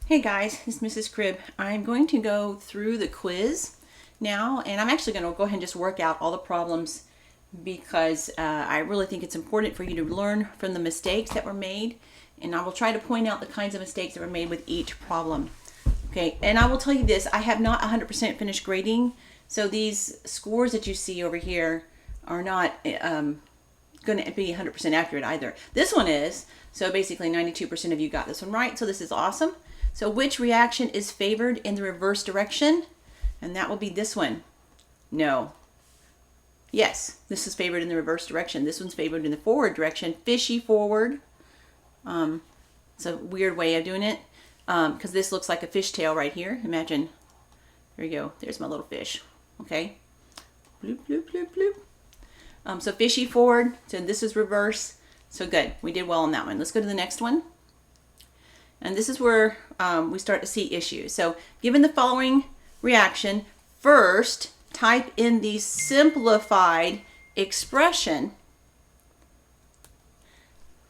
Hey guys, this is Mrs. Cribb. I'm going to go through the quiz now, and I'm actually going to go ahead and just work out all the problems because I really think it's important for you to learn from the mistakes that were made, and I will try to point out the kinds of mistakes that were made with each problem. Okay, and I will tell you this, I have not 100% finished grading, so these scores that you see over here are not going to be 100% accurate either. This one is, so basically 92% of you got this one right, so this is awesome. So which reaction is favored in the reverse direction? And that will be this one. No. Yes, this is favored in the reverse direction. This one's favored in the forward direction. Fishy forward. It's a weird way of doing it because this looks like a fishtail right here. Imagine. There you go. There's my little fish. Okay. Bloop, bloop, bloop, bloop. So fishy forward. So this is reverse. So good. We did well on that one. Let's go to the next one. And this is where we start to see issues. So given the following reaction, first type in the simplified expression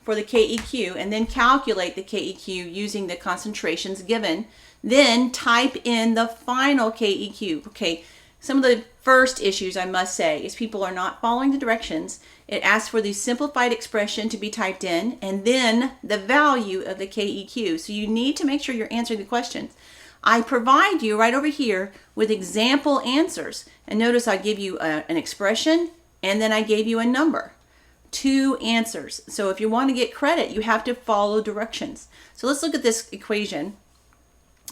for the KEQ and then calculate the KEQ using the concentrations given. Then type in the final KEQ. Okay, some of the first issues I must say is people are not following the directions. It asks for the simplified expression to be typed in and then the value of the KEQ. So you need to make sure you're answering the questions. I provide you right over here with example answers. And notice I give you an expression and then I gave you a number. 2 answers. So if you want to get credit, you have to follow directions. So let's look at this equation.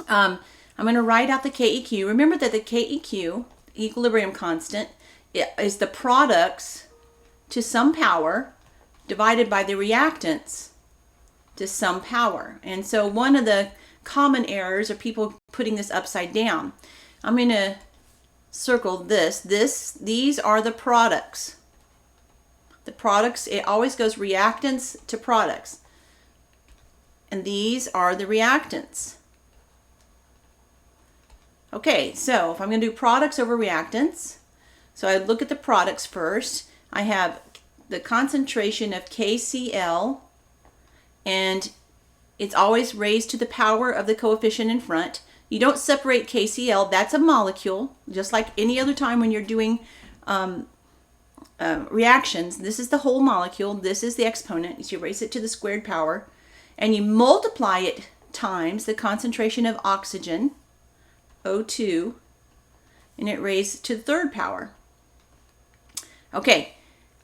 I'm going to write out the KEQ. Remember that the KEQ, equilibrium constant, is the products to some power divided by the reactants to some power. And so one of the common errors are people putting this upside down. I'm going to circle this. These are the products. The products, it always goes reactants to products. And these are the reactants. Okay, so if I'm going to do products over reactants, so I look at the products first. I have the concentration of KCl, and it's always raised to the power of the coefficient in front. You don't separate KCl, that's a molecule, just like any other time when you're doing reactions. This is the whole molecule, this is the exponent, so you raise it to the squared power, and you multiply it times the concentration of oxygen, O2, and it raised to the third power. Okay,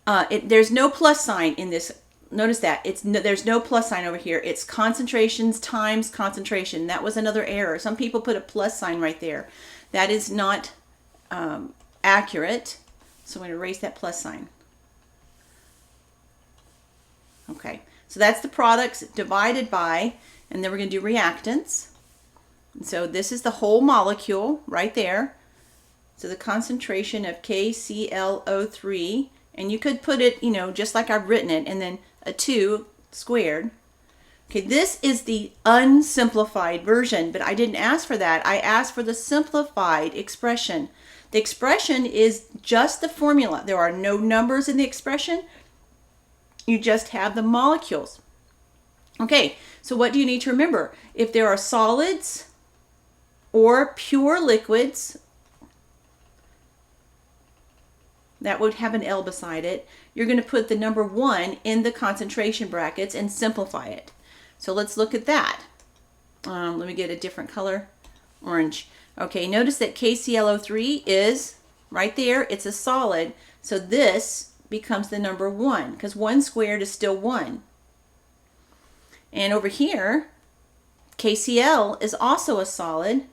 there's no plus sign in this. Notice that there's no plus sign over here. It's concentrations times concentration. That was another error. Some people put a plus sign right there. That is not accurate. So I'm going to erase that plus sign. Okay, so that's the products divided by, and then we're going to do reactants. And so this is the whole molecule right there. So the concentration of KClO3, and you could put it, just like I've written it, and then a 2 squared. Okay, this is the unsimplified version, but I didn't ask for that. I asked for the simplified expression. The expression is just the formula. There are no numbers in the expression. You just have the molecules. Okay, so what do you need to remember? If there are solids or pure liquids, that would have an L beside it, you're going to put the number 1 in the concentration brackets and simplify it. So let's look at that. Let me get a different color, orange. Okay, notice that KClO3 is right there. It's a solid. So this becomes the number 1 because 1 squared is still 1. And over here, KCl is also a solid.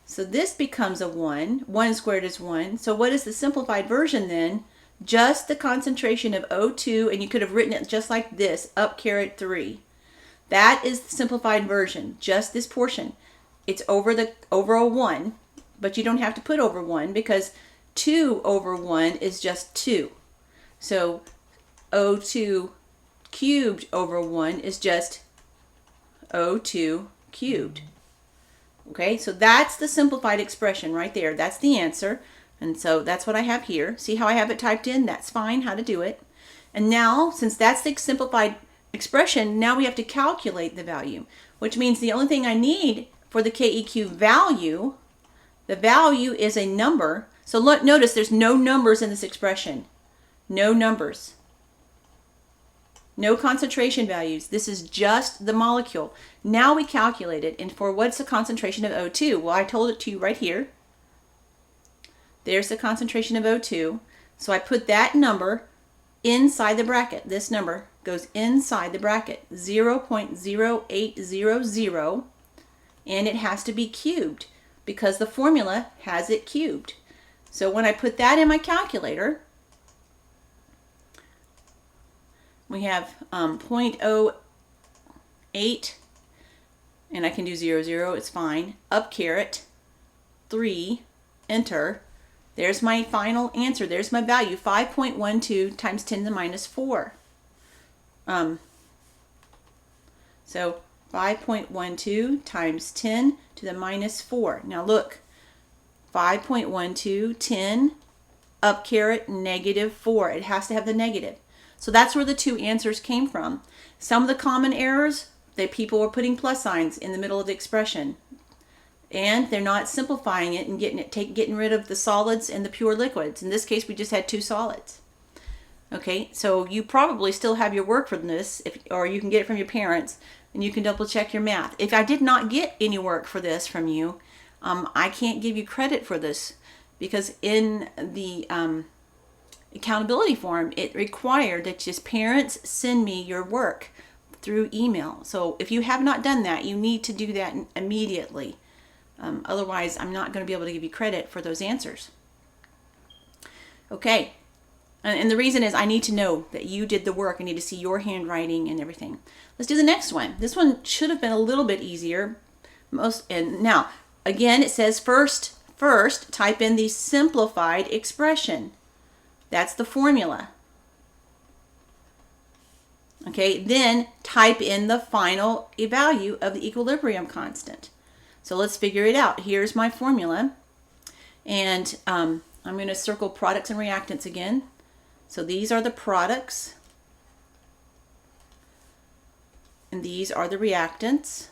So this becomes a 1. 1 squared is 1. So what is the simplified version then? Just the concentration of O2, and you could have written it just like this, up caret 3. That is the simplified version, just this portion. It's over a 1, but you don't have to put over 1 because 2 over 1 is just 2. So O2 cubed over 1 is just O2 cubed. Okay, so that's the simplified expression right there. That's the answer. And so that's what I have here. See how I have it typed in? That's fine, how to do it. And now, since that's the simplified expression, now we have to calculate the value, which means the only thing I need for the KEQ value, the value is a number. So look, notice there's no numbers in this expression. No numbers. No concentration values. This is just the molecule. Now we calculate it. And for what's the concentration of O2? Well, I told it to you right here. There's the concentration of O2. So I put that number inside the bracket. This number goes inside the bracket. 0.0800. And it has to be cubed because the formula has it cubed. So when I put that in my calculator, we have 0.08, and I can do 00, it's fine. Up caret 3, enter. There's my final answer. There's my value, 5.12 times 10 to the minus 4. So 5.12 times 10 to the minus 4. Now look, 5.12, 10, up caret, negative 4. It has to have the negative. So that's where the two answers came from. Some of the common errors, that people were putting plus signs in the middle of the expression. And they're not simplifying it and getting rid of the solids and the pure liquids. In this case, we just had two solids. Okay, so you probably still have your work from this, or you can get it from your parents, and you can double check your math. If I did not get any work for this from you, I can't give you credit for this, because in the accountability form, it required that just parents send me your work through email. So if you have not done that, you need to do that immediately. Otherwise, I'm not going to be able to give you credit for those answers. Okay. And the reason is I need to know that you did the work. I need to see your handwriting and everything. Let's do the next one. This one should have been a little bit easier. And now, again, it says first type in the simplified expression. That's the formula. Okay, then type in the final value of the equilibrium constant. So let's figure it out. Here's my formula. And I'm going to circle products and reactants again. So these are the products. And these are the reactants.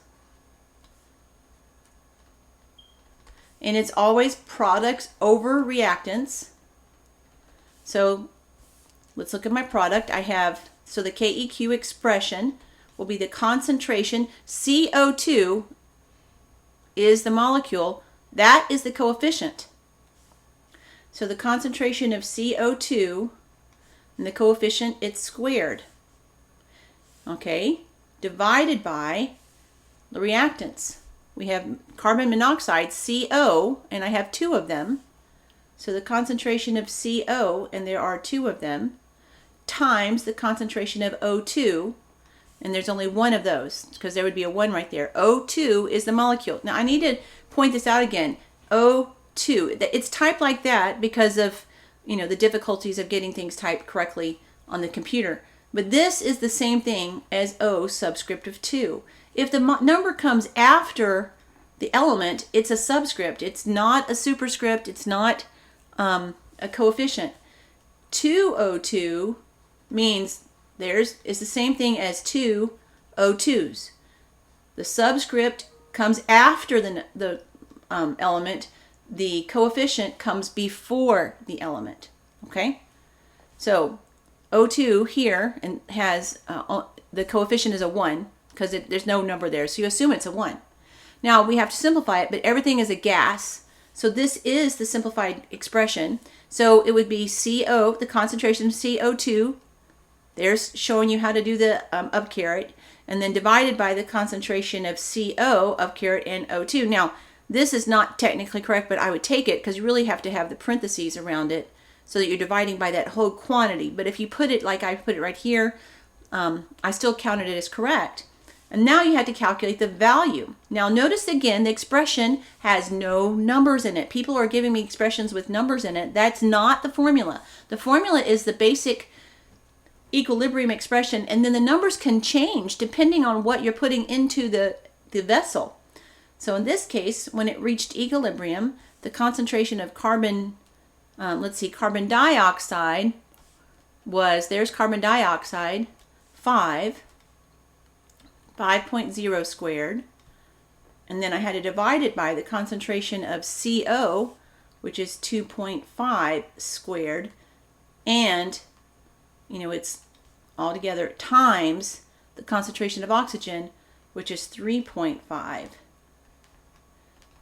And it's always products over reactants. So let's look at my product. I have, so the KEQ expression will be the concentration. CO2 is the molecule. That is the coefficient. So the concentration of CO2 and the coefficient, it's squared. Okay, divided by the reactants. We have carbon monoxide, CO, and I have two of them. So the concentration of CO, and there are two of them, times the concentration of O2, and there's only one of those, because there would be a 1 right there. O2 is the molecule. Now I need to point this out again. O2, it's typed like that because of, the difficulties of getting things typed correctly on the computer. But this is the same thing as O subscript of 2. If the number comes after the element, it's a subscript. It's not a superscript. It's not a coefficient. 2O2 means it's the same thing as two O2s. The subscript comes after the element. The coefficient comes before the element. Okay? So O2 here and has the coefficient is a 1 because there's no number there. So you assume it's a 1. Now we have to simplify it, but everything is a gas. So this is the simplified expression. So it would be CO, the concentration of CO2. There's showing you how to do the up caret. And then divided by the concentration of CO, up caret, and O2. Now, this is not technically correct, but I would take it because you really have to have the parentheses around it so that you're dividing by that whole quantity. But if you put it like I put it right here, I still counted it as correct. And now you have to calculate the value. Now notice again, the expression has no numbers in it. People are giving me expressions with numbers in it. That's not the formula. The formula is the basic equilibrium expression, and then the numbers can change depending on what you're putting into the vessel. So in this case, when it reached equilibrium, the concentration of carbon dioxide was, there's carbon dioxide, 5.0 squared, and then I had to divide it by the concentration of CO, which is 2.5 squared, and it's all together, times the concentration of oxygen, which is 3.5.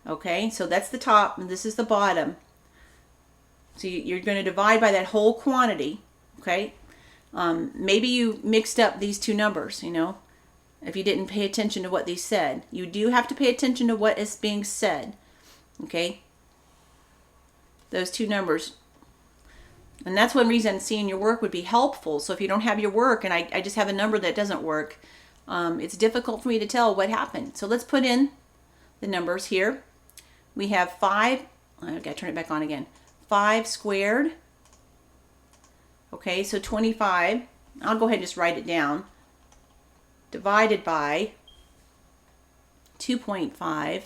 Okay, so that's the top and this is the bottom. So you're going to divide by that whole quantity. Okay, maybe you mixed up these two numbers, if you didn't pay attention to what these said. You do have to pay attention to what is being said. Okay, those two numbers. And that's one reason seeing your work would be helpful. So if you don't have your work and I just have a number that doesn't work, it's difficult for me to tell what happened. So let's put in the numbers here. We have 5, I've got to turn it back on again, 5 squared. Okay, so 25, I'll go ahead and just write it down, divided by 2.5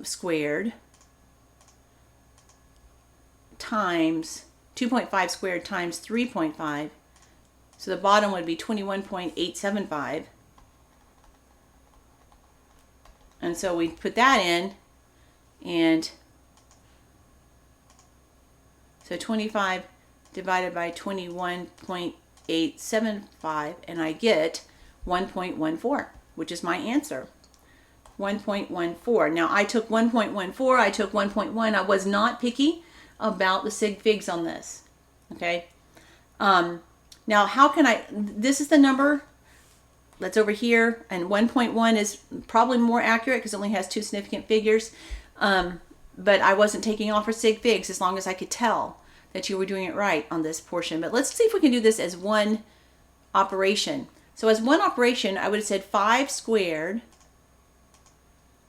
squared times 2.5 squared times 3.5. So the bottom would be 21.875. And so we put that in, and so 25 divided by 21.875, and I get 1.14, which is my answer. 1.14. Now I took 1.14, I took 1.1. I was not picky about the sig figs on this. Okay. Now how can this is the number that's over here, and 1.1 is probably more accurate because it only has 2 significant figures. But I wasn't taking off for sig figs as long as I could tell that you were doing it right on this portion. But let's see if we can do this as one operation. So as one operation, I would have said 5 squared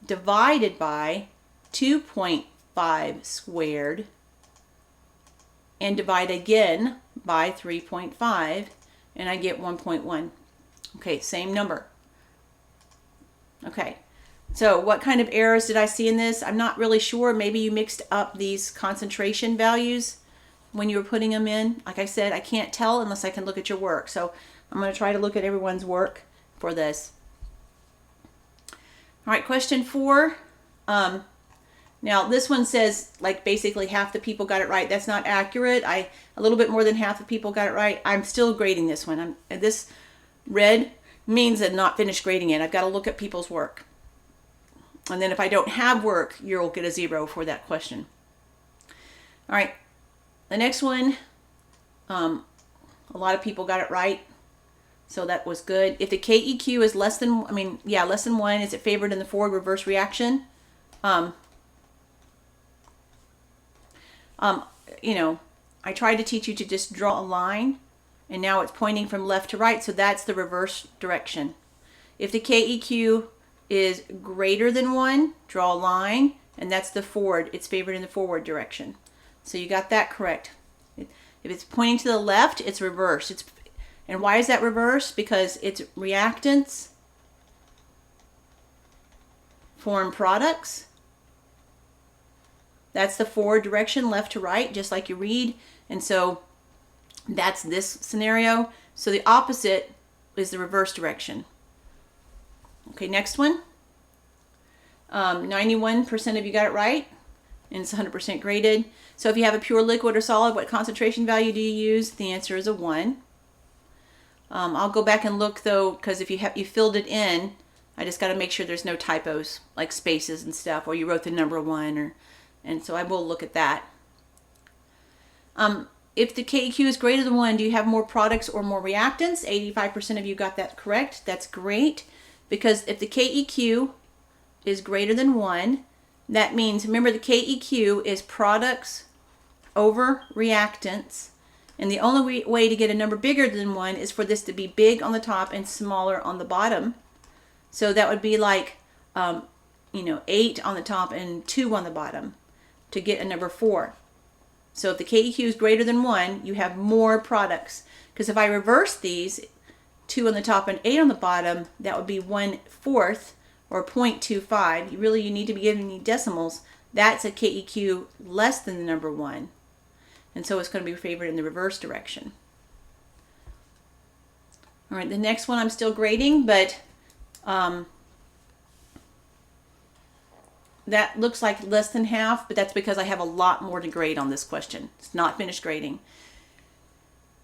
divided by 2.5 squared, and divide again by 3.5, and I get 1.1. Okay, same number. Okay, so what kind of errors did I see in this? I'm not really sure. Maybe you mixed up these concentration values when you were putting them in. Like I said, I can't tell unless I can look at your work. So I'm going to try to look at everyone's work for this. All right, question 4. Now this one says like basically half the people got it right. That's not accurate. A little bit more than half the people got it right. I'm still grading this one. This red means I'm not finished grading it. I've got to look at people's work. And then if I don't have work, you'll get a 0 for that question. All right, the next one, a lot of people got it right. So that was good. If the KEQ is less than 1, is it favored in the forward reverse reaction? I tried to teach you to just draw a line, and now it's pointing from left to right, so that's the reverse direction. If the KEQ is greater than 1, draw a line, and that's the forward. It's favored in the forward direction. So you got that correct. If it's pointing to the left, it's reverse. And why is that reverse? Because its reactants form products. That's the forward direction, left to right, just like you read. And so that's this scenario. So the opposite is the reverse direction. Okay, next one. 91% of you got it right, and it's 100% graded. So if you have a pure liquid or solid, what concentration value do you use? The answer is a 1. I'll go back and look though, because if you filled it in, I just got to make sure there's no typos like spaces and stuff, or you wrote the number 1, and so I will look at that. If the KEQ is greater than 1, do you have more products or more reactants? 85% of you got that correct. That's great, because if the KEQ is greater than 1, that means, remember, the KEQ is products over reactants, and the only way to get a number bigger than 1 is for this to be big on the top and smaller on the bottom. So that would be like 8 on the top and 2 on the bottom to get a number 4. So if the KEQ is greater than 1, you have more products. Because if I reverse these, 2 on the top and 8 on the bottom, that would be 1/4 or 0.25. You need to be giving me decimals. That's a KEQ less than the number 1. And so it's going to be favored in the reverse direction. All right, the next one I'm still grading, but that looks like less than half, but that's because I have a lot more to grade on this question. It's not finished grading.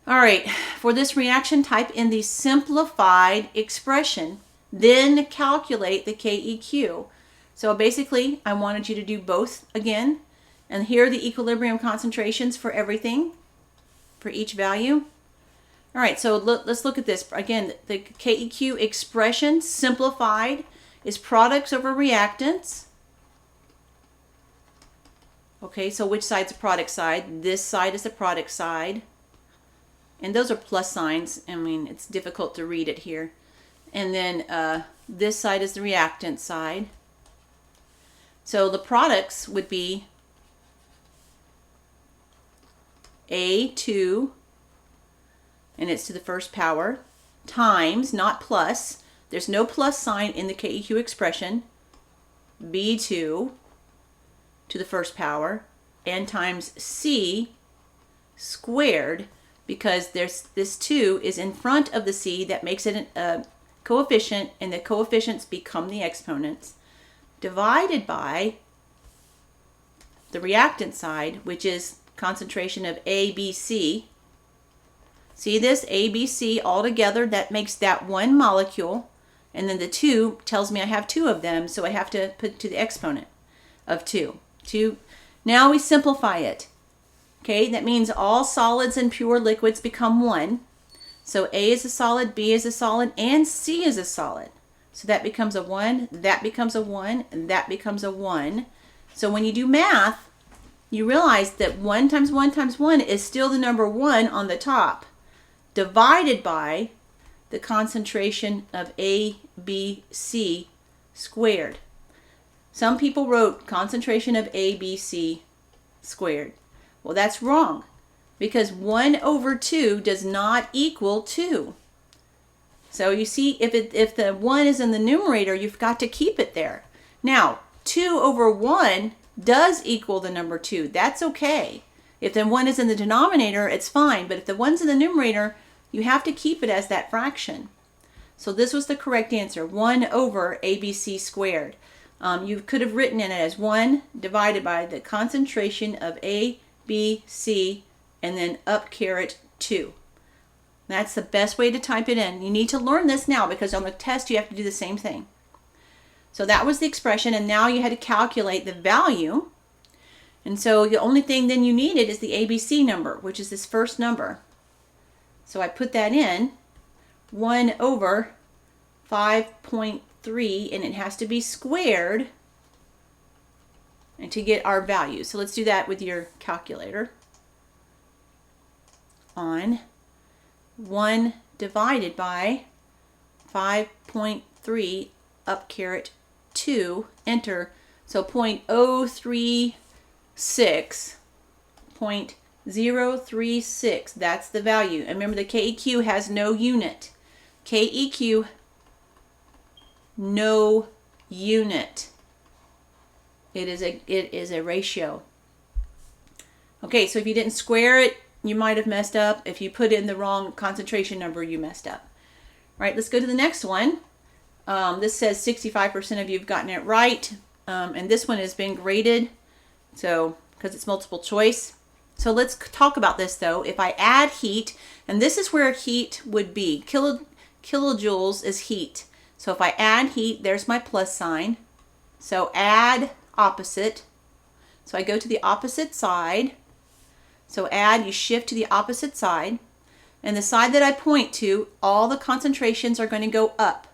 All right, for this reaction, type in the simplified expression, then calculate the KEQ. So basically, I wanted you to do both again. And here are the equilibrium concentrations for everything, for each value. All right, so let's look at this. Again, the KEQ expression, simplified, is products over reactants. Okay, so which side's the product side? This side is the product side. And those are plus signs. I mean, it's difficult to read it here. And then this side is the reactant side. So the products would be A2, and it's to the first power, times, not plus. There's no plus sign in the KEQ expression. B2 to the first power, and times C squared, because there's this 2 is in front of the C that makes it a coefficient, and the coefficients become the exponents, divided by the reactant side, which is concentration of ABC. See this? ABC all together, that makes that one molecule, and then the 2 tells me I have 2 of them, so I have to put to the exponent of 2. Now we simplify it. Okay, that means all solids and pure liquids become 1. So A is a solid, B is a solid, and C is a solid. So that becomes a 1, that becomes a 1, and that becomes a 1. So when you do math, you realize that 1 times 1 times 1 is still the number 1 on the top, divided by the concentration of A, B, C squared. Some people wrote concentration of A, B, C squared. Well, that's wrong, because 1 over 2 does not equal 2. So you see, if the 1 is in the numerator, you've got to keep it there. Now, 2 over 1 does equal the number 2. That's okay. If the 1 is in the denominator, it's fine. But if the 1's in the numerator, you have to keep it as that fraction. So this was the correct answer, 1 over ABC squared. You could have written it as 1 divided by the concentration of A, B, C, and then up caret 2. That's the best way to type it in. You need to learn this now, because on the test you have to do the same thing. So that was the expression, and now you had to calculate the value. And so the only thing then you needed is the ABC number, which is this first number. So I put that in, 1 over 5.3, and it has to be squared and to get our value. So let's do that with your calculator. On 1 divided by 5.3 up caret 2, enter. So 0.036, 0.036, that's the value. And remember, the KEQ has no unit. KEQ, no unit. It is a ratio. Okay, so if you didn't square it, you might have messed up. If you put in the wrong concentration number, you messed up. All right, let's go to the next one. This says 65% of you have gotten it right, and this one has been graded, so because it's multiple choice. So let's talk about this though. If I add heat, and this is where heat would be, kilojoules is heat. So if I add heat, there's my plus sign. So add opposite. So I go to the opposite side. So add, you shift to the opposite side. And the side that I point to, all the concentrations are going to go up.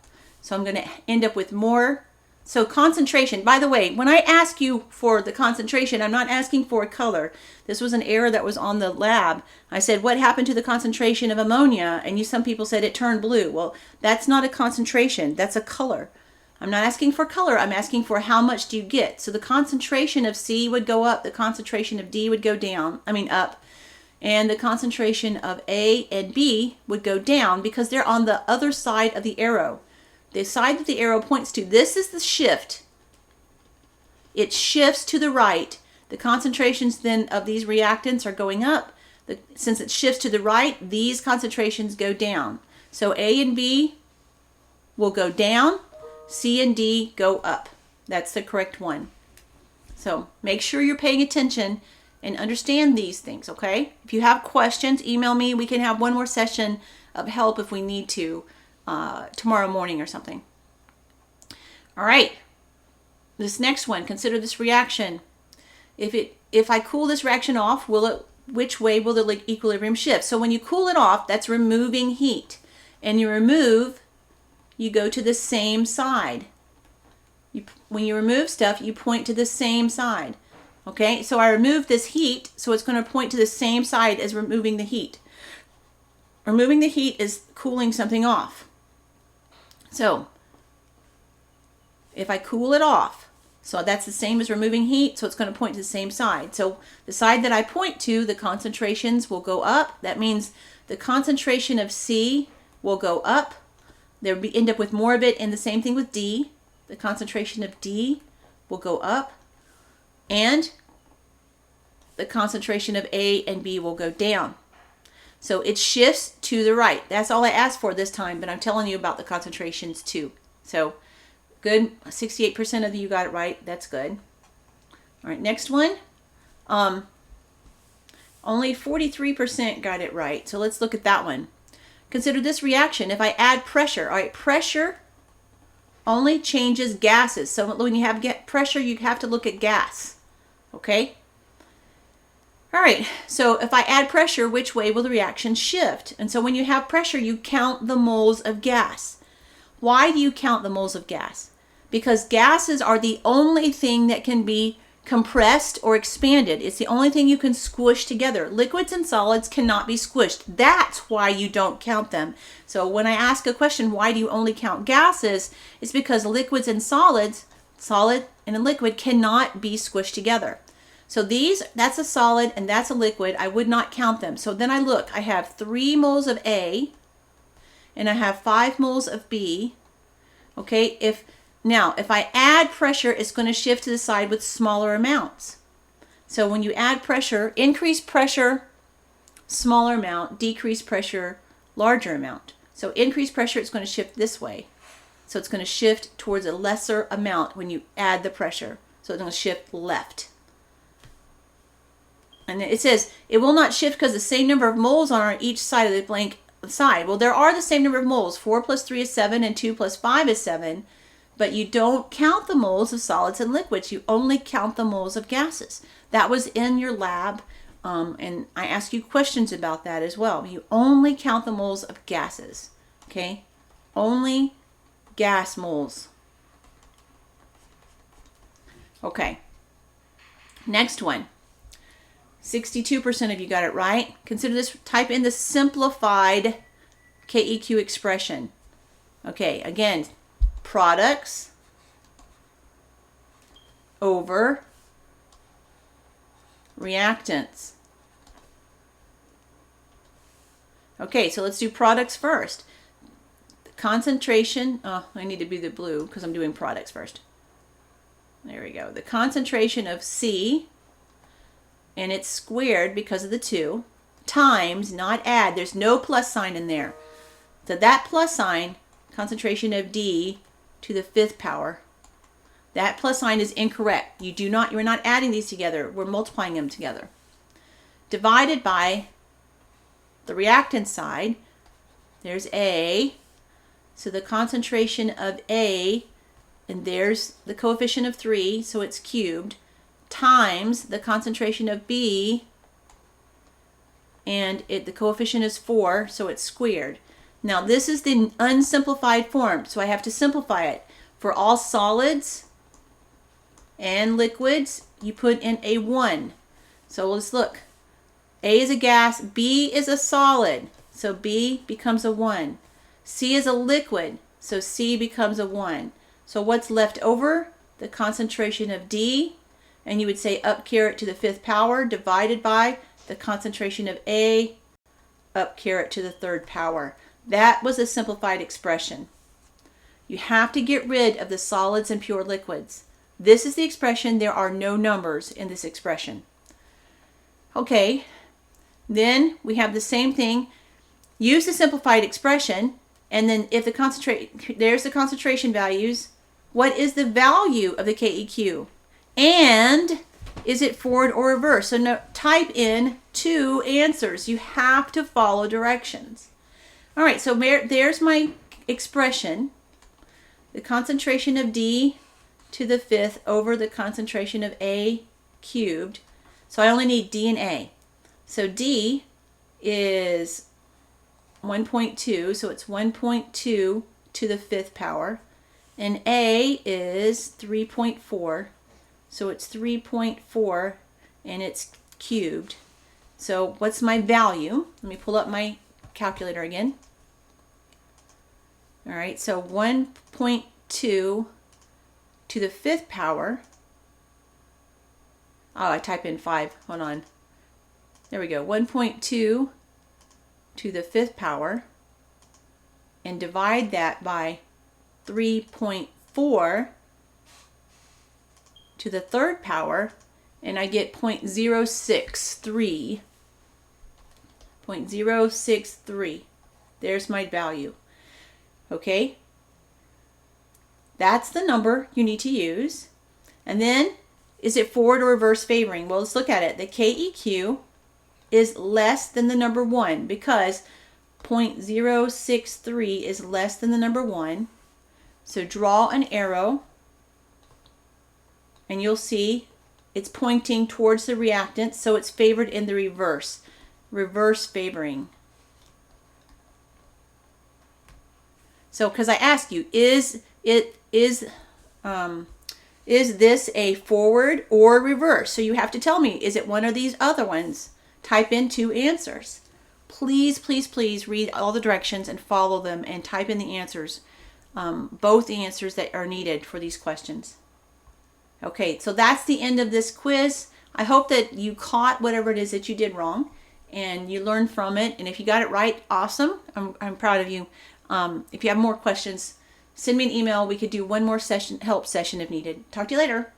So I'm going to end up with more. So concentration, by the way, when I ask you for the concentration, I'm not asking for a color. This was an error that was on the lab. I said, what happened to the concentration of ammonia? And some people said it turned blue. Well, that's not a concentration, that's a color. I'm not asking for color, I'm asking for how much do you get. So the concentration of C would go up, the concentration of D would go down, up. And the concentration of A and B would go down because they're on the other side of the arrow. The side that the arrow points to, this is the shift. It shifts to the right. The concentrations then of these reactants are going up. Since it shifts to the right, these concentrations go down. So A and B will go down, C and D go up. That's the correct one. So make sure you're paying attention and understand these things, okay? If you have questions, email me. We can have one more session of help if we need to tomorrow morning or something. All right. This next one, consider this reaction. If I cool this reaction off, which way will the equilibrium shift? So when you cool it off, that's removing heat. And you remove, you go to the same side. When you remove stuff, you point to the same side. Okay, so I removed this heat, so it's going to point to the same side as removing the heat. Removing the heat is cooling something off. So if I cool it off, so that's the same as removing heat, so it's going to point to the same side. So the side that I point to, the concentrations will go up. That means the concentration of C will go up. There will end up with more of it, and the same thing with D. The concentration of D will go up, and the concentration of A and B will go down. So it shifts to the right. That's all I asked for this time, but I'm telling you about the concentrations too. So good, 68% of you got it right. That's good. All right, next one. Only 43% got it right. So let's look at that one. Consider this reaction. If I add pressure, all right, pressure only changes gases. So when you have pressure, you have to look at gas. Okay? All right, so if I add pressure, which way will the reaction shift? And so when you have pressure, you count the moles of gas. Why do you count the moles of gas? Because gases are the only thing that can be compressed or expanded. It's the only thing you can squish together. Liquids and solids cannot be squished. That's why you don't count them. So when I ask a question, why do you only count gases? It's because liquids and solids, solid and a liquid, cannot be squished together. So that's a solid and that's a liquid. I would not count them. So then I look, I have 3 moles of A and I have 5 moles of B. Okay, if I add pressure, it's going to shift to the side with smaller amounts. So when you add pressure, increase pressure, smaller amount, decrease pressure, larger amount. So increase pressure, it's going to shift this way. So it's going to shift towards a lesser amount when you add the pressure. So it's going to shift left. And it says it will not shift because the same number of moles on each side of the blank side. Well, there are the same number of moles. 4 plus 3 is 7 and 2 plus 5 is 7. But you don't count the moles of solids and liquids. You only count the moles of gases. That was in your lab, and I asked you questions about that as well. You only count the moles of gases, okay? Only gas moles. Okay, next one. 62% of you got it right. Consider this, type in the simplified KEQ expression. Okay, again, products over reactants. Okay, so let's do products first. The concentration, I need to be the blue because I'm doing products first. There we go. The concentration of C, and it's squared because of the 2, times, not add. There's no plus sign in there. So that plus sign, concentration of D to the 5th power, that plus sign is incorrect. You're not adding these together. We're multiplying them together. Divided by the reactant side, there's A. So the concentration of A, and there's the coefficient of 3, so it's cubed, times the concentration of B, and the coefficient is 4, so it's squared. Now this is the unsimplified form, so I have to simplify it. For all solids and liquids, you put in a 1. So let's look. A is a gas, B is a solid, so B becomes a 1. C is a liquid, so C becomes a 1. So what's left over? The concentration of D, and you would say up caret to the 5th power divided by the concentration of A up caret to the 3rd power. That was a simplified expression. You have to get rid of the solids and pure liquids. This is the expression. There are no numbers in this expression. Okay, then we have the same thing. Use the simplified expression. And then if there's the concentration values, what is the value of the KEQ? And is it forward or reverse? So no, type in 2 answers. You have to follow directions. All right, so there's my expression. The concentration of D to the 5th over the concentration of A cubed. So I only need D and A. So D is 1.2, so it's 1.2 to the 5th power. And A is 3.4, so it's 3.4 and it's cubed. So what's my value? Let me pull up my calculator again. All right, so 1.2 to the 5th power. Oh, I type in 5. Hold on. There we go. 1.2 to the 5th power. And divide that by 3.4 to the 3rd power. And I get 0.063. 0.063. There's my value. Okay? That's the number you need to use. And then, is it forward or reverse favoring? Well, let's look at it. The KEQ is less than the number 1 because 0.063 is less than the number 1. So draw an arrow and you'll see it's pointing towards the reactant, so it's favored in the reverse. Reverse favoring. So, because I asked you, is this a forward or reverse? So you have to tell me, is it one of these other ones? Type in 2 answers. Please, please, please read all the directions and follow them and type in the answers, both the answers that are needed for these questions. Okay, so that's the end of this quiz. I hope that you caught whatever it is that you did wrong and you learned from it. And if you got it right, awesome. I'm proud of you. If you have more questions, send me an email. We could do one more help session if needed. Talk to you later.